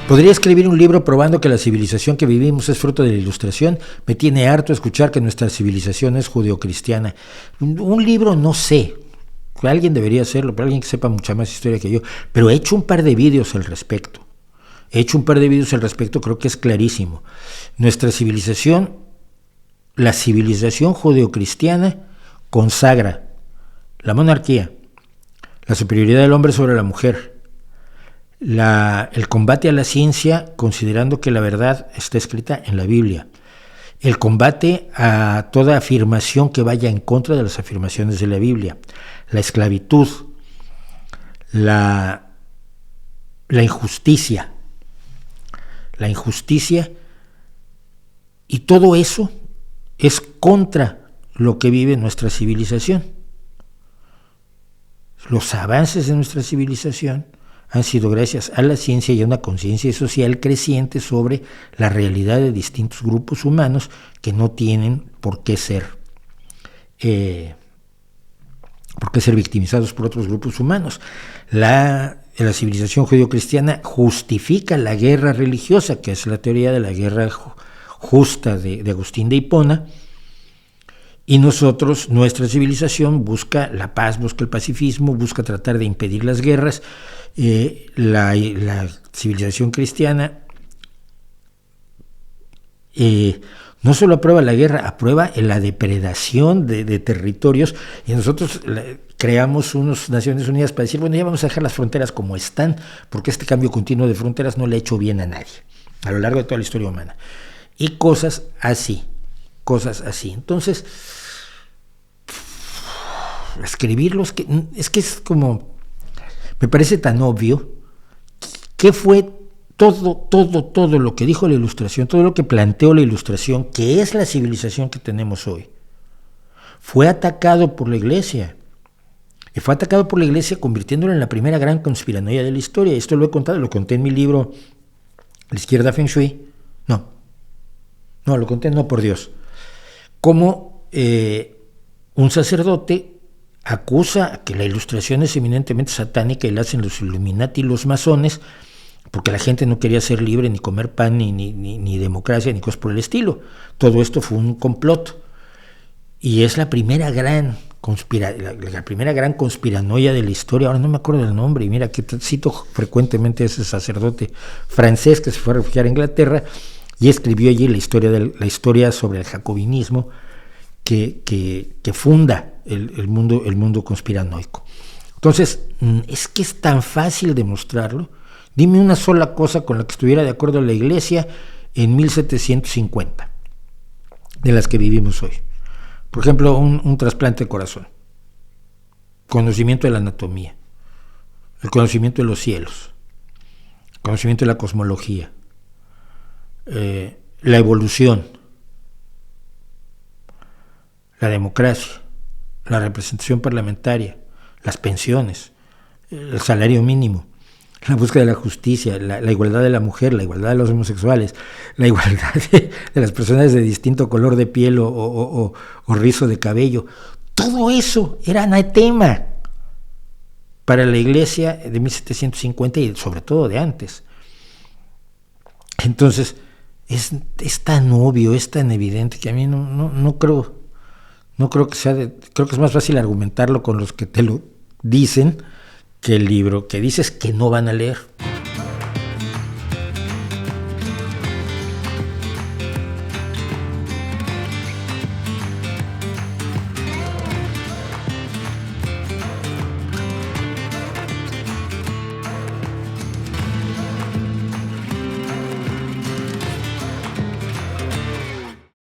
Podría escribir un libro probando que la civilización que vivimos es fruto de la Ilustración. Me tiene harto escuchar que nuestra civilización es judeocristiana. Un libro no sé, alguien debería hacerlo, pero alguien que sepa mucha más historia que yo. Pero he hecho un par de vídeos al respecto. Creo que es clarísimo. Nuestra civilización, la civilización judeocristiana, consagra la monarquía, la superioridad del hombre sobre la mujer, el combate a la ciencia, considerando que la verdad está escrita en la Biblia, el combate a toda afirmación que vaya en contra de las afirmaciones de la Biblia, la esclavitud, la injusticia, y todo eso es contra lo que vive nuestra civilización. Los avances de nuestra civilización han sido gracias a la ciencia y a una conciencia social creciente sobre la realidad de distintos grupos humanos que no tienen por qué ser victimizados por otros grupos humanos. La civilización judeocristiana justifica la guerra religiosa, que es la teoría de la guerra justa de Agustín de Hipona, y nuestra civilización busca la paz, busca el pacifismo, busca tratar de impedir las guerras. La civilización cristiana no solo aprueba la guerra, aprueba la depredación de territorios, y nosotros creamos unas Naciones Unidas para decir, bueno, ya vamos a dejar las fronteras como están, porque este cambio continuo de fronteras no le ha hecho bien a nadie, a lo largo de toda la historia humana. Y cosas así. Entonces, escribirlos, es que es como, me parece tan obvio, que fue todo lo que dijo la Ilustración, todo lo que planteó la Ilustración, que es la civilización que tenemos hoy, fue atacado por la Iglesia. Y fue atacado por la Iglesia convirtiéndolo en la primera gran conspiranoia de la historia. Esto lo he contado, lo conté en mi libro La Izquierda Feng Shui. No, lo conté, no, por Dios. Cómo un sacerdote acusa que la Ilustración es eminentemente satánica y la hacen los Illuminati y los masones, porque la gente no quería ser libre, ni comer pan, ni democracia, ni cosas por el estilo. Todo esto fue un complot. Y es la primera gran conspiranoia de la historia. Ahora no me acuerdo del nombre, y mira que cito frecuentemente a ese sacerdote francés que se fue a refugiar a Inglaterra y escribió allí la historia sobre el jacobinismo que funda el mundo conspiranoico. Entonces, es que es tan fácil demostrarlo. Dime una sola cosa con la que estuviera de acuerdo la Iglesia en 1750, de las que vivimos hoy. Por ejemplo, un trasplante de corazón, conocimiento de la anatomía, el conocimiento de los cielos, el conocimiento de la cosmología, la evolución, la democracia, la representación parlamentaria, las pensiones, el salario mínimo, la búsqueda de la justicia, la igualdad de la mujer, la igualdad de los homosexuales, la igualdad de las personas de distinto color de piel o rizo de cabello. Todo eso era anatema para la Iglesia de 1750 y sobre todo de antes. Entonces, es tan obvio, es tan evidente que a mí no creo que sea creo que es más fácil argumentarlo con los que te lo dicen que el libro que dices que no van a leer.